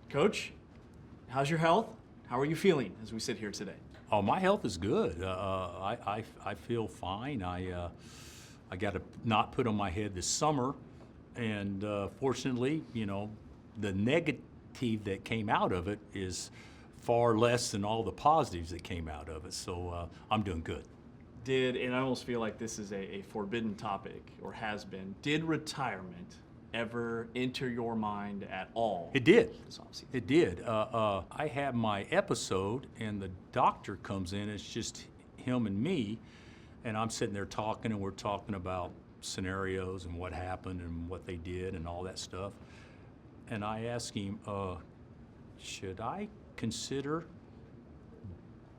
Coach, how's your health? How are you feeling as we sit here today? Oh, my health is good. I feel fine. I got a knot put on my head this summer, and fortunately, the negative that came out of it is far less than all the positives that came out of it. So I'm doing good. And I almost feel like this is a forbidden topic, or has been, did retirement ever enter your mind at all? It did. This offseason? It did. I have my episode, and the doctor comes in. It's just him and me, and I'm sitting there talking, and we're talking about scenarios and what happened and what they did and all that stuff. And I asked him, should I consider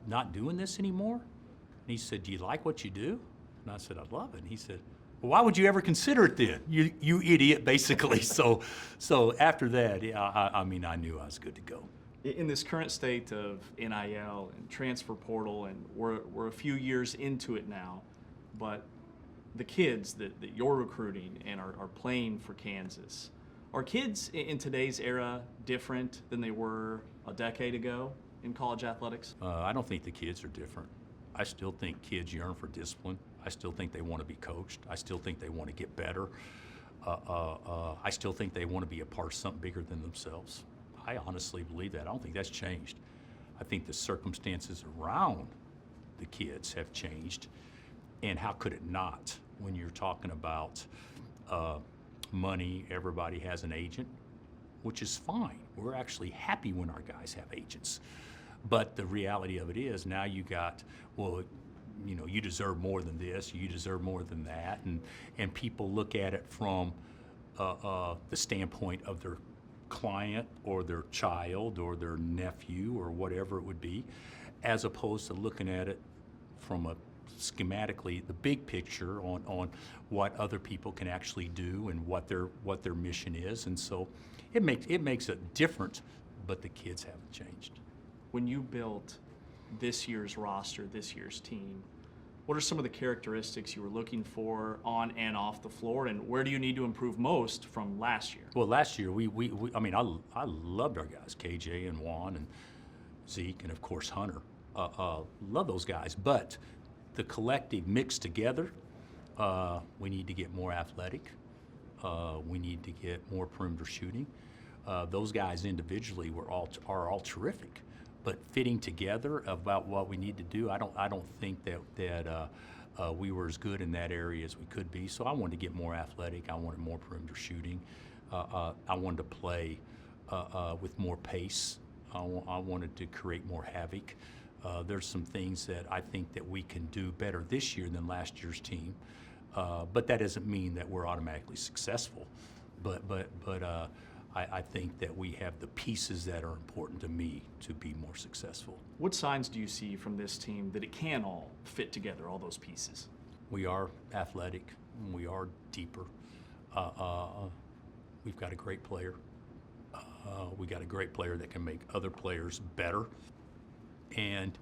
not doing this anymore? And he said, do you like what you do? And I said, I love it. And he said, well, why would you ever consider it then? You idiot, basically. So after that, I knew I was good to go. In this current state of NIL and transfer portal, and we're a few years into it now, but the kids that you're recruiting and are playing for Kansas, are kids in today's era different than they were a decade ago in college athletics? I don't think the kids are different. I still think kids yearn for discipline. I still think they want to be coached. I still think they want to get better. I still think they want to be a part of something bigger than themselves. I honestly believe that. I don't think that's changed. I think the circumstances around the kids have changed, and how could it not when you're talking about money? Everybody has an agent, which is fine. We're actually happy when our guys have agents. But the reality of it is now you got, well, you deserve more than this, you deserve more than that, and people look at it from the standpoint of their client or their child or their nephew or whatever it would be, as opposed to looking at it from a schematically, the big picture on what other people can actually do and what their mission is. And so it makes it different, but the kids haven't changed. When you built this year's roster, this year's team, what are some of the characteristics you were looking for on and off the floor, and where do you need to improve most from last year? Well, last year I loved our guys, KJ and Juan and Zeke and of course Hunter. Love those guys, but the collective mixed together, we need to get more athletic. We need to get more perimeter shooting. Those guys individually are all terrific, but fitting together about what we need to do, I don't think that we were as good in that area as we could be. So I wanted to get more athletic. I wanted more perimeter shooting. I wanted to play with more pace. I wanted to create more havoc. There's some things that I think that we can do better this year than last year's team, but that doesn't mean that we're automatically successful. But I think that we have the pieces that are important to me to be more successful. What signs do you see from this team that it can all fit together, all those pieces? We are athletic. We are deeper. We've got a great player. We got a great player that can make other players better. And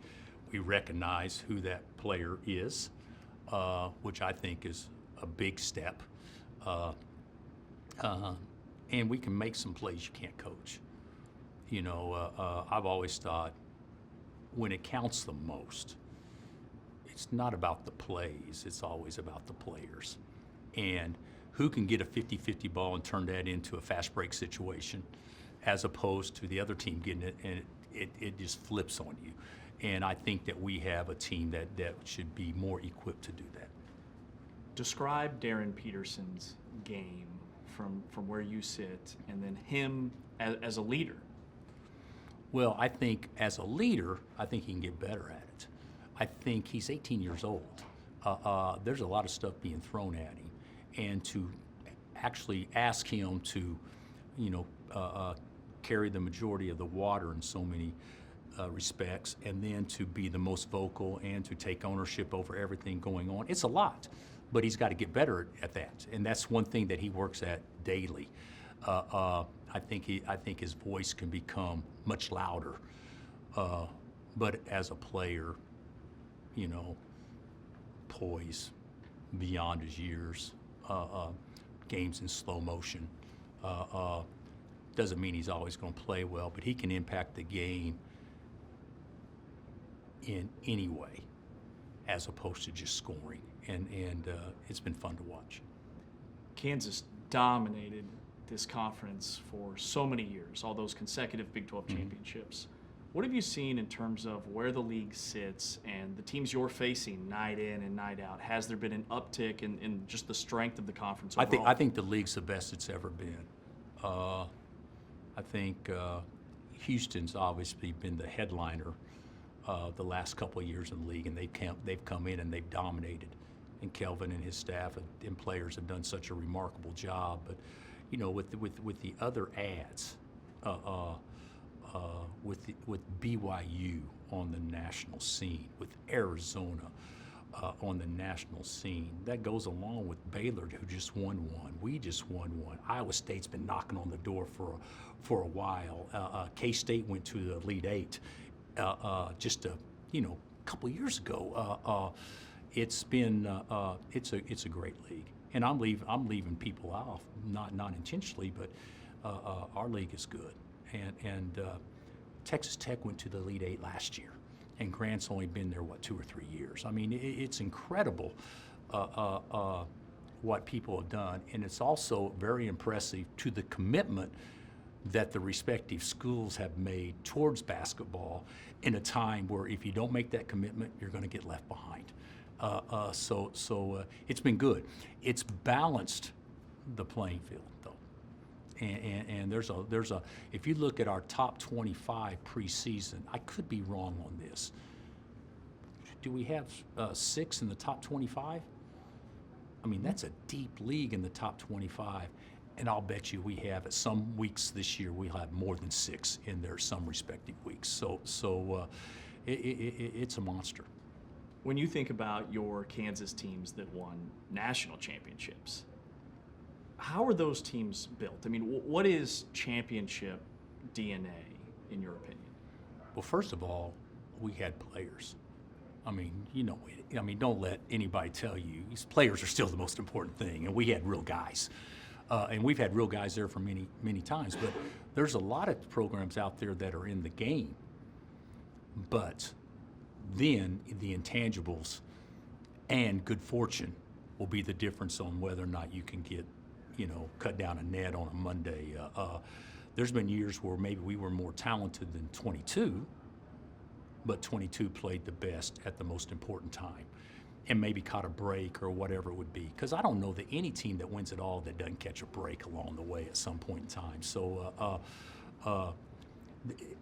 we recognize who that player is, which I think is a big step. And we can make some plays you can't coach. I've always thought when it counts the most, it's not about the plays, it's always about the players. And who can get a 50-50 ball and turn that into a fast break situation, as opposed to the other team getting it and it just flips on you. And I think that we have a team that should be more equipped to do that. Describe Darren Peterson's game from where you sit, and then him as a leader. Well, I think as a leader, I think he can get better at it. I think he's 18 years old. There's a lot of stuff being thrown at him, and to actually ask him to, carry the majority of the water in so many respects, and then to be the most vocal and to take ownership over everything going on, it's a lot. But he's got to get better at that, and that's one thing that he works at daily. I think his voice can become much louder, but as a player, poise beyond his years, games in slow motion, Doesn't mean he's always going to play well, but he can impact the game in any way as opposed to just scoring. And it's been fun to watch. Kansas dominated this conference for so many years, all those consecutive Big 12 championships. What have you seen in terms of where the league sits and the teams you're facing night in and night out? Has there been an uptick in just the strength of the conference overall? I think the league's the best it's ever been. I think Houston's obviously been the headliner the last couple of years in the league, and they've come in and they've dominated. And Kelvin and his staff and players have done such a remarkable job. But with the other ads, with BYU on the national scene, with Arizona on the national scene, that goes along with Baylor, who just won one. We just won one. Iowa State's been knocking on the door for a while. K-State went to the Elite Eight just a couple years ago. It's been it's a great league, and I'm leaving people off, not intentionally, but our league is good, and Texas Tech went to the Elite Eight last year, and Grant's only been there 2 or 3 years. I mean, it's incredible what people have done, and it's also very impressive to the commitment that the respective schools have made towards basketball in a time where if you don't make that commitment, you're going to get left behind. So it's been good. It's balanced the playing field, though. And there's a if you look at our top 25 preseason, I could be wrong on this. Do we have 6 in the top 25? I mean, that's a deep league in the top 25. And I'll bet you we have at some weeks this year we'll have more than 6 in there some respective weeks. So it's a monster. When you think about your Kansas teams that won national championships, how are those teams built? I mean, what is championship DNA in your opinion? Well, first of all, we had players. I mean, don't let anybody tell you these players are still the most important thing, and we had real guys. And we've had real guys there for many, many times, but there's a lot of programs out there that are in the game. But then the intangibles and good fortune will be the difference on whether or not you can get, cut down a net on a Monday. There's been years where maybe we were more talented than 22, but 22 played the best at the most important time and maybe caught a break or whatever it would be. Because I don't know that any team that wins it all that doesn't catch a break along the way at some point in time. So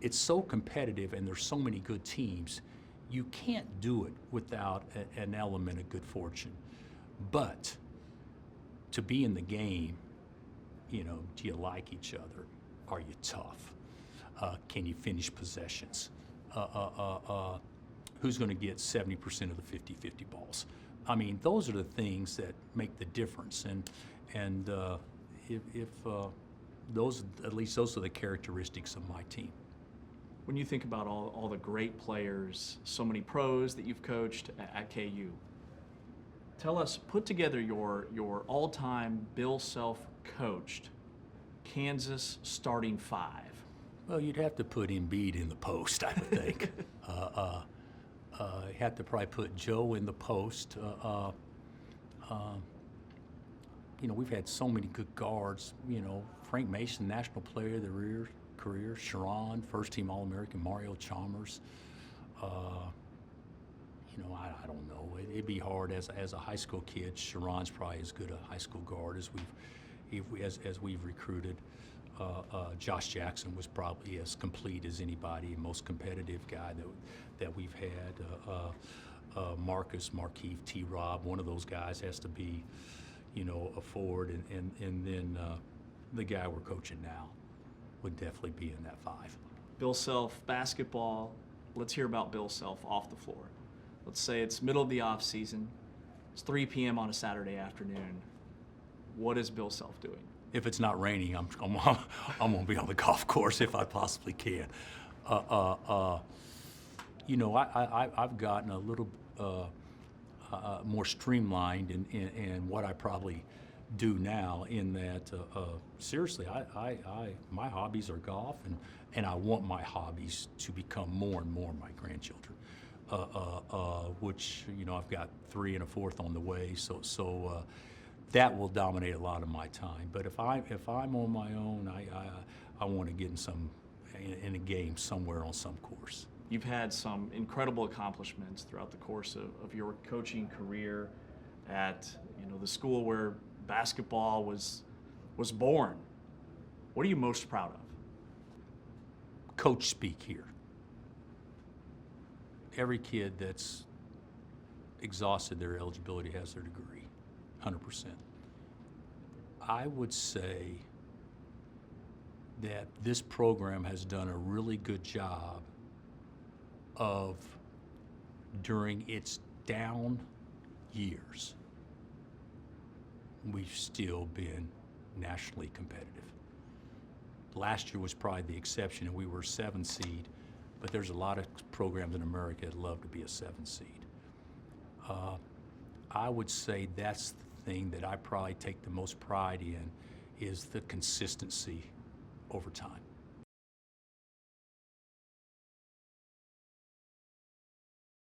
it's so competitive and there's so many good teams. You can't do it without an element of good fortune. But to be in the game, do you like each other? Are you tough? Can you finish possessions? Who's going to get 70% of the 50-50 balls? I mean, those are the things that make the difference. And if those, at least those are the characteristics of my team. When you think about all the great players, so many pros that you've coached at KU, tell us, put together your all-time Bill Self coached Kansas starting 5. Well, you'd have to put Embiid in the post, I would think. You have to probably put Joe in the post. We've had so many good guards. Frank Mason, National Player of the Career. Sharon, first-team All-American. Mario Chalmers. I don't know. It'd be hard as a high school kid. Sharon's probably as good a high school guard as we've recruited. Josh Jackson was probably as complete as anybody, most competitive guy that we've had. Marcus, Markeith, T-Rob, one of those guys has to be, a forward, and then the guy we're coaching now would definitely be in that 5. Bill Self, basketball. Let's hear about Bill Self off the floor. Let's say it's middle of the off season. It's 3 p.m. on a Saturday afternoon. What is Bill Self doing? If it's not raining, I'm gonna be on the golf course if I possibly can. I've gotten a little more streamlined in what I probably do now. In that, seriously, my hobbies are golf, and I want my hobbies to become more and more my grandchildren. Which, you know, I've got 3 and a 4th on the way, so that will dominate a lot of my time. But if I'm on my own, I want to get in a game somewhere on some course. You've had some incredible accomplishments throughout the course of your coaching career at, you know, the school where basketball was born. What are you most proud of? Coach speak here. Every kid that's exhausted their eligibility has their degree, 100%. I would say that this program has done a really good job of, during its down years, we've still been nationally competitive. Last year was probably the exception, and we were 7 seed, but there's a lot of programs in America that love to be a 7 seed. I would say that's the thing that I probably take the most pride in, is the consistency over time.